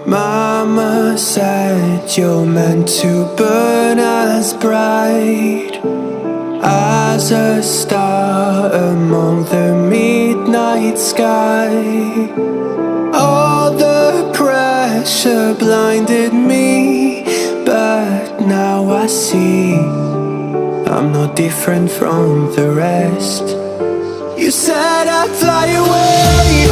Mama said you're meant to burn as bright as a star among the midnight sky. All the pressure blinded me, but now I see I'm no different from the rest. You said I'd fly away,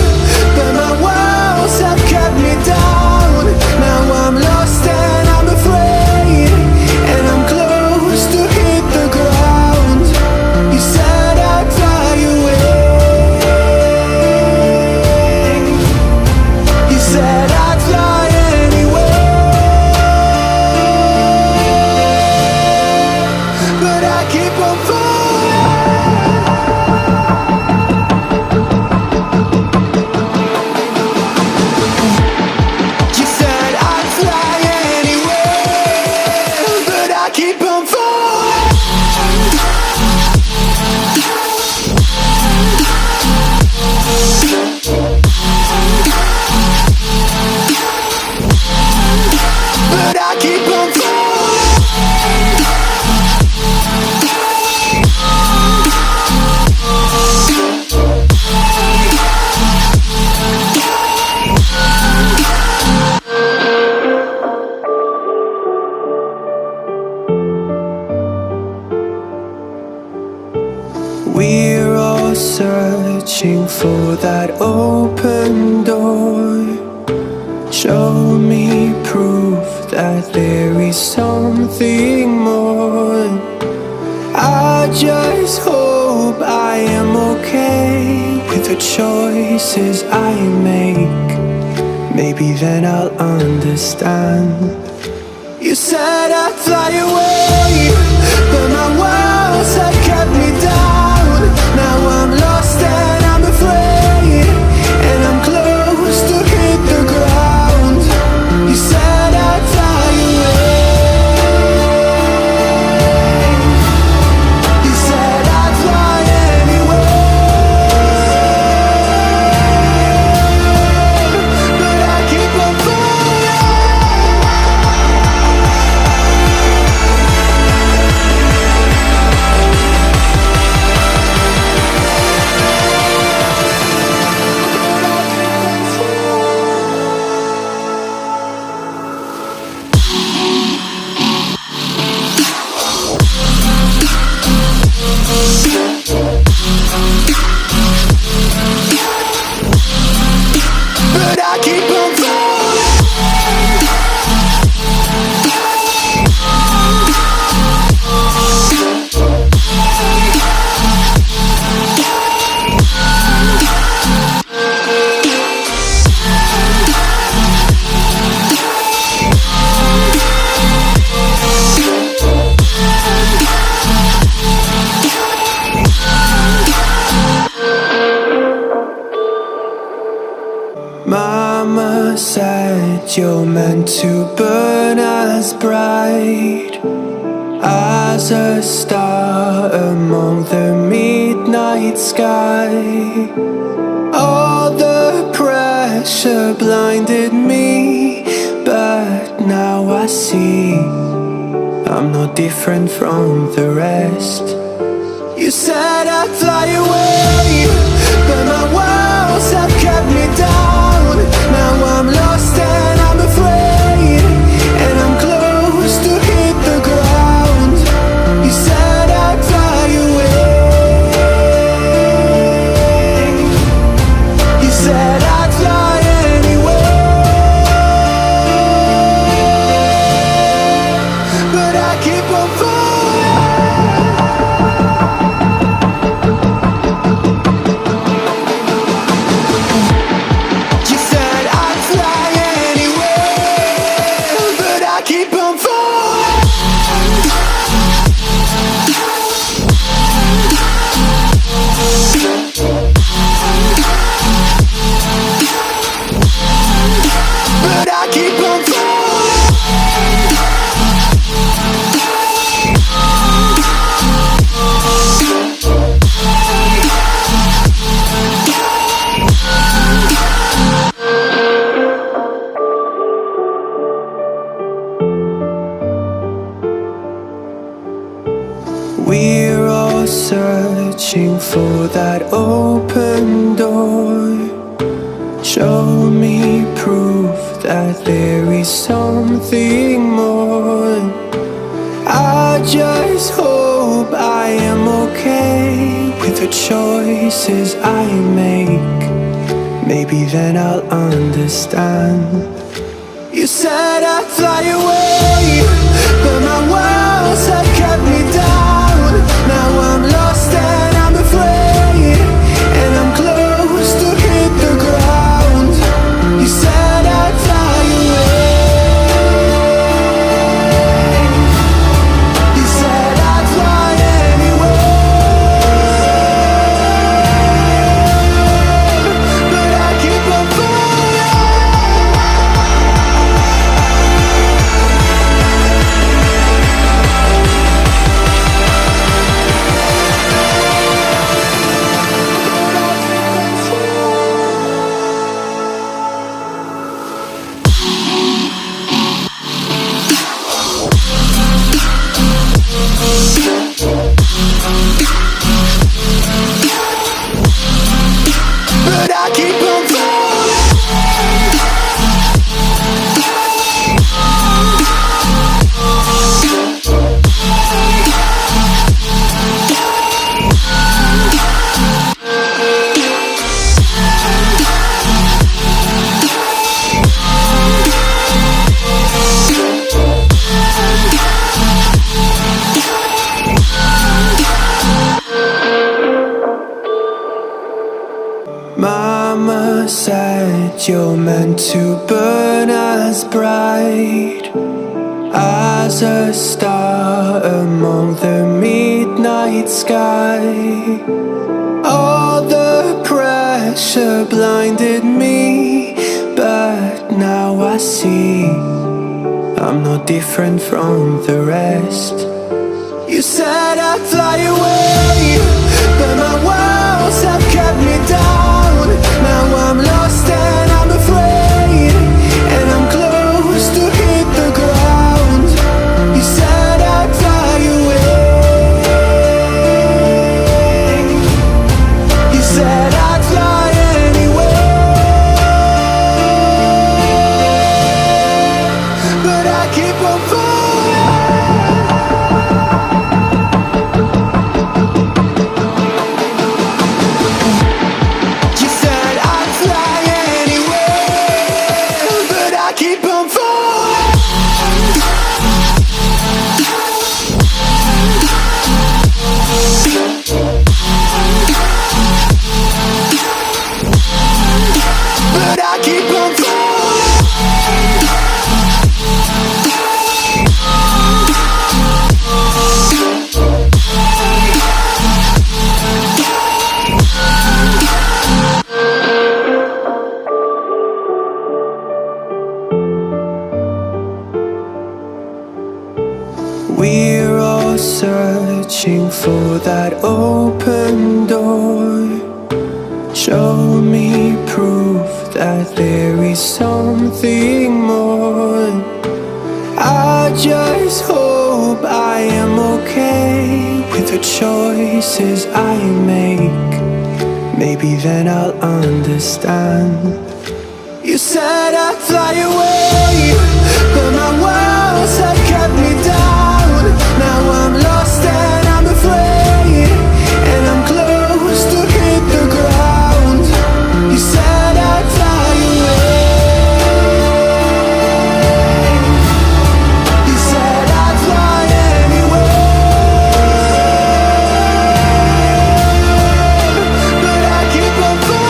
but my walls have kept me down. Now I'm lost and I'm afraid, and I'm close to hit the ground. You said I'd fly away. You said I'd fly anyway, but I keep on falling. You said I'd fly anywhere, but I keep on falling. But I keep on falling. We're all searching for that open door. Show me proof that there is something more. I just hope I am okay with the choices I make. Maybe then I'll understand. You said I'd fly away, but my walls have kept me down. Now I'm lost and I'm afraid, and I'm close to hit the ground. You said I'd fly away. You said I'd fly anywhere, but I keep on falling. But I keep on falling. Mama said you're meant to burn as bright as a star among the midnight sky. All the pressure blinded me, but now I see I'm no different from the rest. You said I'd fly away, but my walls have kept me down. Now I'm lost and I'm afraid, and I'm close to hit the ground. You said I'd fly away. You said I'd fly anywhere, but I keep on falling. You said I'd fly anywhere, but I keep on falling. But I keep on falling. searching for that open door. Show me proof that there is something more. I just hope I am okay with the choices I make. Maybe then I'll understand. You said I'd fly away, but my walls have kept me down. Now I'm lost and I'm afraid, and I'm close to hit the ground. You said I'd fly away. You said I'd fly anywhere, but I keep on falling. But I keep on falling. Mama said you're meant to burn as bright as a star among the midnight sky. All the pressure blinded me, but now I see I'm no different from the rest. You said I'd fly away, but my walls have kept me down. Now I'm lost and I'm afraid, and I'm close to hit the ground. You said I'd fly away. You said I'd fly anywhere, but I keep on falling. You said I'd fly anywhere, but I keep on falling. But I keep on falling. We're all searching for that open door. Show me proof that there is something more. I just hope I am okay with the choices I make. Maybe then I'll understand. You said I'd fly away, but my walls have kept me down. Now I'm lost and I'm afraid, and I'm close to hit the ground. You said I'd fly away. You said I'd fly anywhere, but I keep on falling.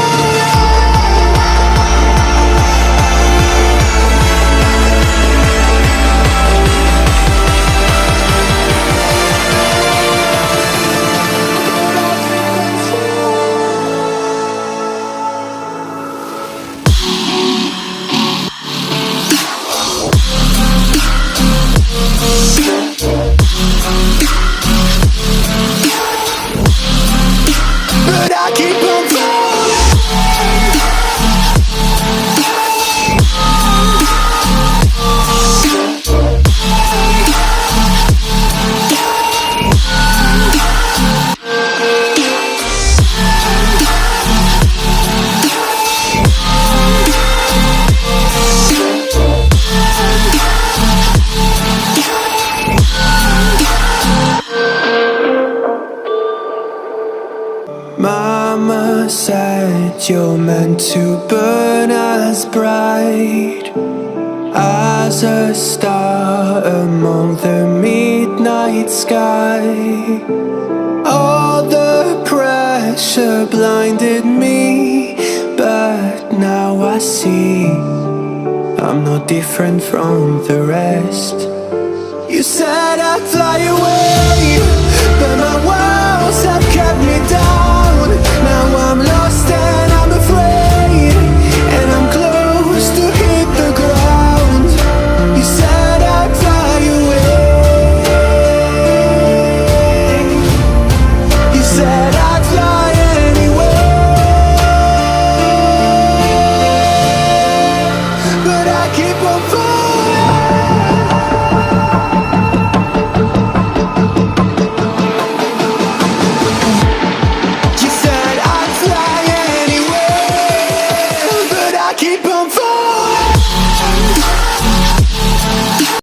you're meant to burn as bright as a star among the midnight sky. All the pressure blinded me, but now I see I'm no different from the rest. You said I'd fly away, but my walls have kept me down. Now I'm lost and I'm afraid, and I'm close to hit the ground. You said I'd fly away. You said I'd fly anyway, but I keep on falling.